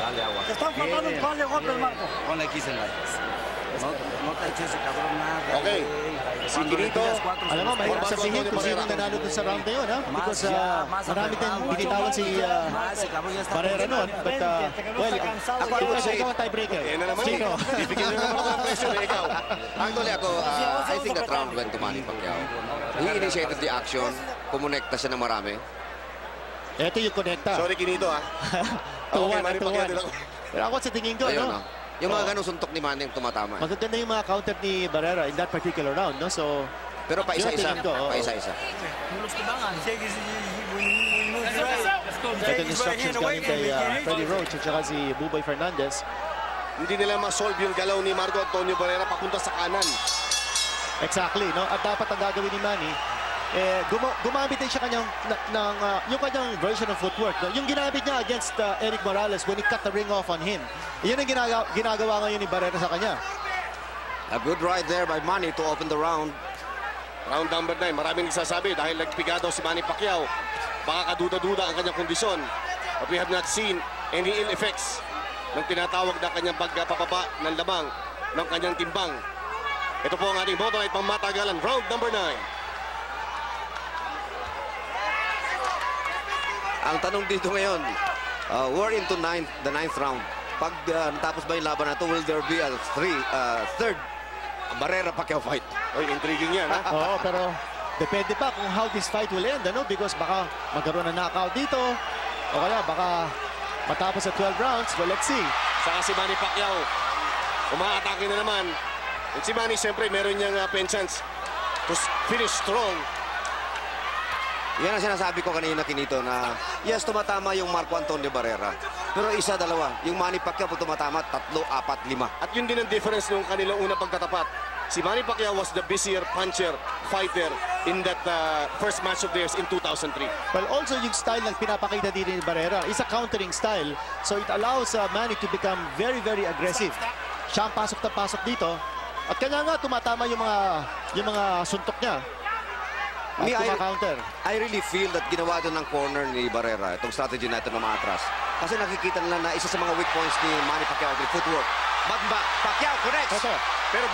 dale agua. Te están faltando un par de golpes, Marco. Ponle X en la... No te eches ese cabrón nada. Okay. Si Quinito, alam mo, mahirap sabihin kung sino nanalo dun sa round na yun, ha? Because marami din binitawan si Barrera noon. But, well, ikaw ang tiebreaker. yan na naman eh. Sino? Bibigyan na naman ako ng pressure na ikaw. Actually, I think that round went to Manny Pacquiao. He initiated the action. Kumonekta siya ng marami. Ito yung connecta. Sorry, Quinito, ha? Tuwan, Manny Pacquiao din ako. Pero ako sa tingin ko, Ayun, no? Yung mga ganong suntok ni Manny yung tumatama. Magaganda yung mga counter ni Barrera in that particular round, no? So, pero paisa-isa. Paisa-isa. Ito yung instructions galing kay Freddie Roach at saka si Buboy Fernandez. Hindi nila ma-solve yung galaw ni Marco Antonio Barrera papunta sa kanan. Exactly, no? At dapat ang gagawin ni Manny, gumamit din siya yung kanyang version of footwork. No? Yung ginamit niya against Eric Morales when he cut the ring off on him. Yan ang ginagawa ngayon ni Barrera sa kanya. A good ride there by Manny to open the round. Round number 9, maraming nagsasabi dahil nagpigado si Manny Pacquiao. Baka kaduda-duda ang kanyang kondisyon. But we have not seen any ill effects ng tinatawag na kanyang pagpapaba ng lamang ng kanyang timbang. Ito po ang ating bottom right pangmatagalan, round number 9. Ang tanong dito ngayon, we're into the ninth round. Pag natapos ba yung laban na ito, will there be a third Barrera-Pacquiao fight? Oy, intriguing yan, ha? Oo, pero depende pa kung how this fight will end, ano? Because baka magkaroon ng knockout dito, o kaya baka matapos sa 12 rounds. Well, let's see. Saka si Manny Pacquiao, umaatake na naman. At si Manny, siyempre, meron niyang chance to finish strong. Yan ang sinasabi ko kanina, Quinito, na yes, tumatama yung Marco Antonio Barrera. Pero isa, dalawa. Yung Manny Pacquiao po tumatama, 3, 4, 5. At yun din ang difference nung kanilang unang pagtatapat. Si Manny Pacquiao was the busier puncher, fighter in that first match of theirs in 2003. Well, also yung style ng pinapakita din ni Barrera is a countering style. So it allows Manny to become very, very aggressive. Siya ang pasok na pasok dito. At kanya nga tumatama yung mga suntok niya. I really feel that ginawa doon ng corner ni Barrera itong strategy na ito na maatras. Kasi nakikita nila na isa sa mga weak points ni Manny Pacquiao yung footwork. Pacquiao connects. Ito. Pero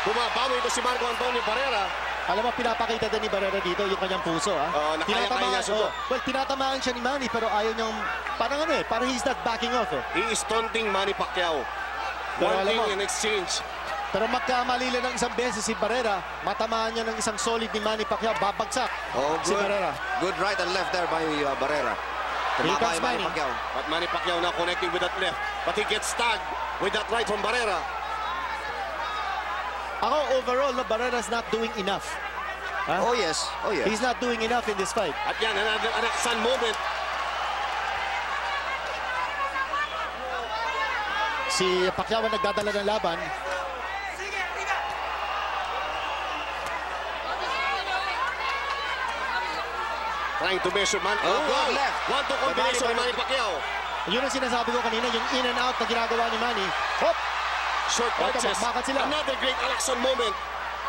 bumabawi ito si Marco Antonio Barrera. Alam mo, pinapakita din ni Barrera dito yung kanyang puso. Tinatamaan siya ni Manny pero ayaw niyang, parang he's not backing off. He is taunting Manny Pacquiao. Wanting in exchange. Pero magkamali lang ng isang beses si Barrera, matamaan niya ng isang solid ni Manny Pacquiao, babagsak si Barrera. Good right and left there by Barrera. Tumaba yung Manny Pacquiao. But Manny Pacquiao now connecting with that left. But he gets tagged with that right from Barrera. Ako, overall, Barrera's not doing enough. Oh yes, oh yes. He's not doing enough in this fight. At yan, another sun moment. Si Pacquiao ang nagdadala ng laban. Trying to measure man. Good left. One-two combination of Manny Pacquiao. Yun ang sinasabi ko kanina, yung in and out na ginagawa ni Manny. Hop! Short punches. Another great Alakson moment.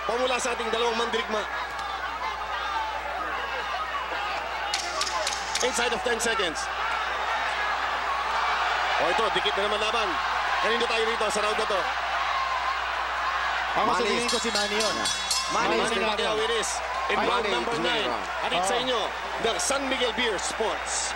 Pamula sa ating dalawang mandirigma. Inside of 10 seconds. Ito, dikit na naman laban. Kanino tayo rito sa round na to? Ako sabihin ko si Manny yun. Manny Pacquiao it is. In round number 9. At sa inyo, ng San Miguel Beer Sports.